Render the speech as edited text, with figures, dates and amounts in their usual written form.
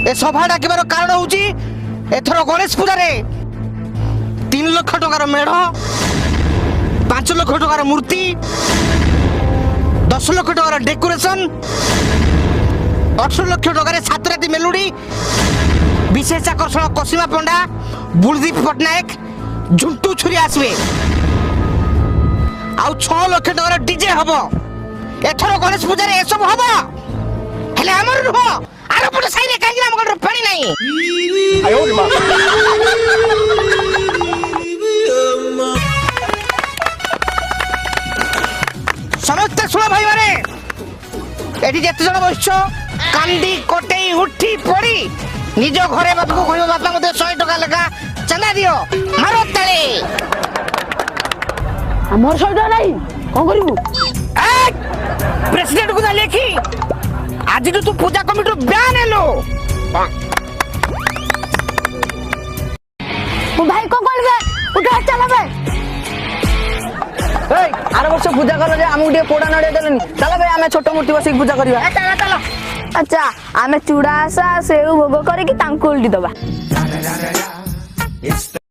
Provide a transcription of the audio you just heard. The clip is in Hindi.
ए सभा डाकिबार कारण होउची एथरो गणेश पूजा रे 3 लाख टकार मेढ़ 5 लाख टकार मूर्ति 10 लाख टकार डेकोरेशन 18 लाख टकार 7 राति मेलुडी विशेष आकर्षण कसीमा पंडा बुलदीप पटनायक झुंटू छुरी आसवे आउ 6 लाख टकार डीजे हबो एथरो गणेश पूजा रे ए सब हबो हेले हमर रुह आरो पट साइरे काहे हम गडर पानी नाही आयो रे मां समस्त सुनो भाई माने एठी जेते जण बसछ कांडी कोटेई उठी पड़ी निज घरे बाप को कहयो बापा मते 100 टका लगा चंदा दियो मारो तळे हमर 100 टका नाही कोन करिवु प्रेसिडेंट को लेखी आज तू पूजा कमिटी ब्यान हेलो ओ भाई को करबे उठा चला बे ए आर वर्ष पूजा कर जे हमहु डे पोडा नडे देलनी चला भाई हमें छोट मूर्ति बसी पूजा करबा चला चला अच्छा हमें चूड़ा सा सेव भोग करे कि तांको उल्टी दबा